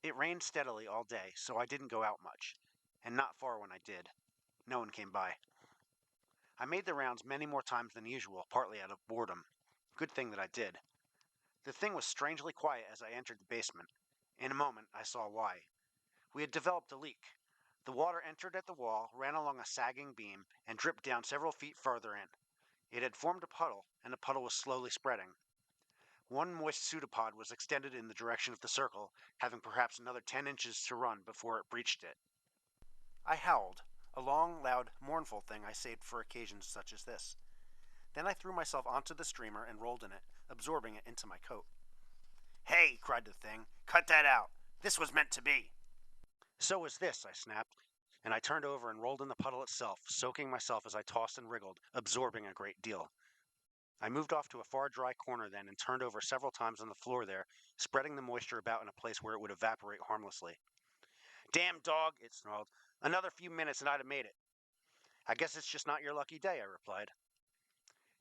It rained steadily all day, so I didn't go out much, and not far when I did. No one came by. I made the rounds many more times than usual, partly out of boredom. Good thing that I did. The thing was strangely quiet as I entered the basement. In a moment, I saw why. We had developed a leak. The water entered at the wall, ran along a sagging beam, and dripped down several feet farther in. It had formed a puddle, and the puddle was slowly spreading. One moist pseudopod was extended in the direction of the circle, having perhaps another 10 inches to run before it breached it. I howled, a long, loud, mournful thing I saved for occasions such as this. Then I threw myself onto the streamer and rolled in it, absorbing it into my coat. "Hey!" cried the thing. "Cut that out! This was meant to be!" "So was this," I snapped, and I turned over and rolled in the puddle itself, soaking myself as I tossed and wriggled, absorbing a great deal. I moved off to a far dry corner then and turned over several times on the floor there, spreading the moisture about in a place where it would evaporate harmlessly. "Damn dog!" it snarled. "Another few minutes and I'd have made it." "I guess it's just not your lucky day," I replied.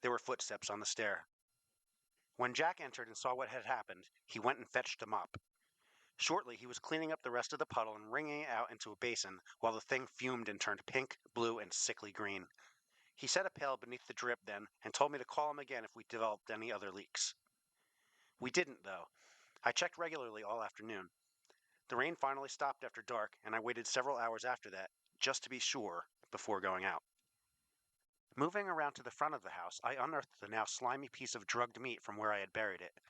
There were footsteps on the stair. When Jack entered and saw what had happened, he went and fetched a mop. Shortly, he was cleaning up the rest of the puddle and wringing it out into a basin, while the thing fumed and turned pink, blue, and sickly green. He set a pail beneath the drip then and told me to call him again if we developed any other leaks. We didn't, though. I checked regularly all afternoon. The rain finally stopped after dark, and I waited several hours after that, just to be sure, before going out. Moving around to the front of the house, I unearthed the now slimy piece of drugged meat from where I had buried it.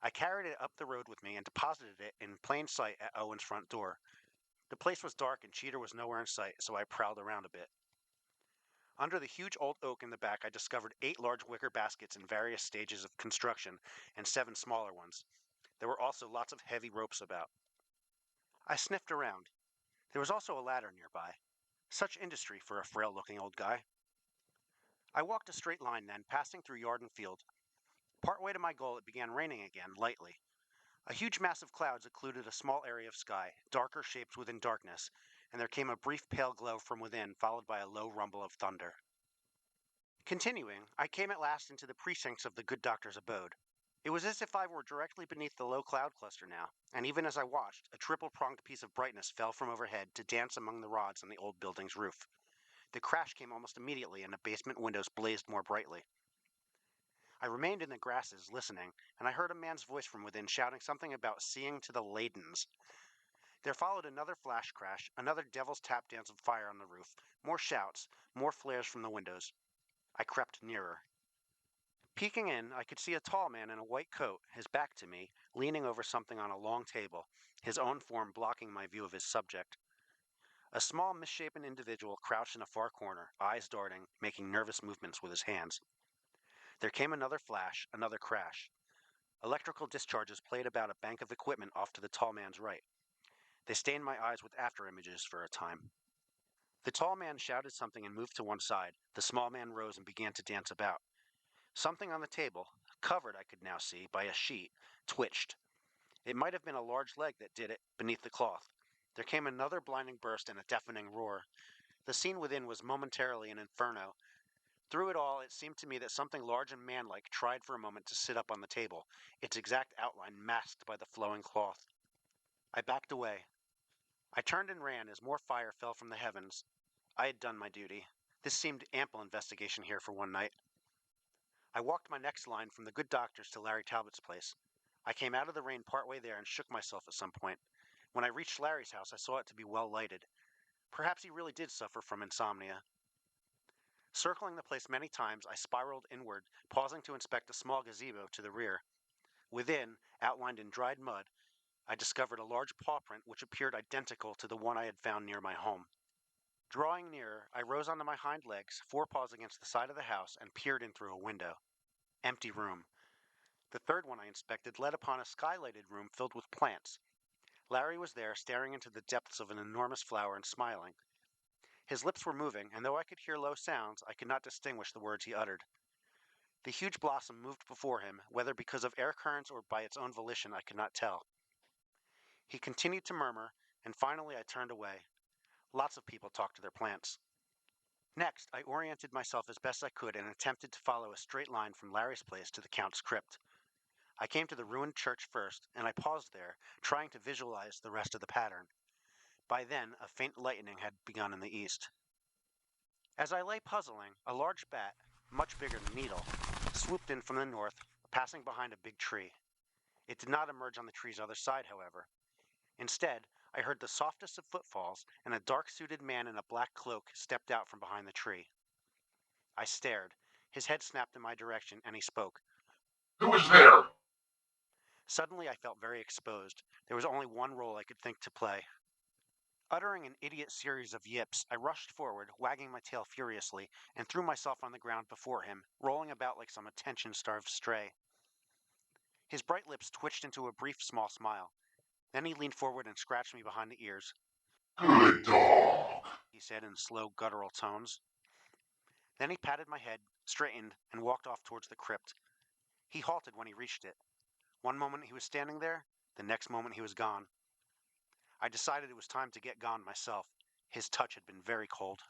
I carried it up the road with me and deposited it in plain sight at Owen's front door. The place was dark and Cheater was nowhere in sight, so I prowled around a bit. Under the huge old oak in the back, I discovered 8 large wicker baskets in various stages of construction and 7 smaller ones. There were also lots of heavy ropes about. I sniffed around. There was also a ladder nearby. Such industry for a frail-looking old guy. I walked a straight line then, passing through yard and field. Partway to my goal, it began raining again, lightly. A huge mass of clouds occluded a small area of sky, darker shapes within darkness, and there came a brief pale glow from within, followed by a low rumble of thunder. Continuing, I came at last into the precincts of the good doctor's abode. It was as if I were directly beneath the low cloud cluster now, and even as I watched, a triple-pronged piece of brightness fell from overhead to dance among the rods on the old building's roof. The crash came almost immediately, and the basement windows blazed more brightly. I remained in the grasses, listening, and I heard a man's voice from within shouting something about seeing to the Ladens. There followed another flash crash, another devil's tap dance of fire on the roof, more shouts, more flares from the windows. I crept nearer. Peeking in, I could see a tall man in a white coat, his back to me, leaning over something on a long table, his own form blocking my view of his subject. A small, misshapen individual crouched in a far corner, eyes darting, making nervous movements with his hands. There came another flash, another crash. Electrical discharges played about a bank of equipment off to the tall man's right. They stained my eyes with after-images for a time. The tall man shouted something and moved to one side. The small man rose and began to dance about. Something on the table, covered, I could now see, by a sheet, twitched. It might have been a large leg that did it, beneath the cloth. There came another blinding burst and a deafening roar. The scene within was momentarily an inferno. Through it all, it seemed to me that something large and manlike tried for a moment to sit up on the table, its exact outline masked by the flowing cloth. I backed away. I turned and ran as more fire fell from the heavens. I had done my duty. This seemed ample investigation here for one night. I walked my next line from the good doctor's to Larry Talbot's place. I came out of the rain partway there and shook myself at some point. When I reached Larry's house, I saw it to be well lighted. Perhaps he really did suffer from insomnia. Circling the place many times, I spiraled inward, pausing to inspect a small gazebo to the rear. Within, outlined in dried mud, I discovered a large paw print which appeared identical to the one I had found near my home. Drawing nearer, I rose onto my hind legs, forepaws against the side of the house, and peered in through a window. Empty room. The third one I inspected led upon a skylighted room filled with plants. Larry was there, staring into the depths of an enormous flower and smiling. His lips were moving, and though I could hear low sounds, I could not distinguish the words he uttered. The huge blossom moved before him, whether because of air currents or by its own volition I could not tell. He continued to murmur, and finally I turned away. Lots of people talk to their plants. Next, I oriented myself as best I could and attempted to follow a straight line from Larry's place to the Count's crypt. I came to the ruined church first, and I paused there, trying to visualize the rest of the pattern. By then, a faint lightening had begun in the east. As I lay puzzling, a large bat, much bigger than Needle, swooped in from the north, passing behind a big tree. It did not emerge on the tree's other side, however. Instead, I heard the softest of footfalls, and a dark-suited man in a black cloak stepped out from behind the tree. I stared. His head snapped in my direction, and he spoke. Who is there? Suddenly, I felt very exposed. There was only one role I could think to play. Uttering an idiot series of yips, I rushed forward, wagging my tail furiously, and threw myself on the ground before him, rolling about like some attention-starved stray. His bright lips twitched into a brief, small smile. Then he leaned forward and scratched me behind the ears. Good dog, He said in slow, guttural tones. Then he patted my head, straightened, and walked off towards the crypt. He halted when he reached it. One moment he was standing there, the next moment he was gone. I decided it was time to get gone myself. His touch had been very cold.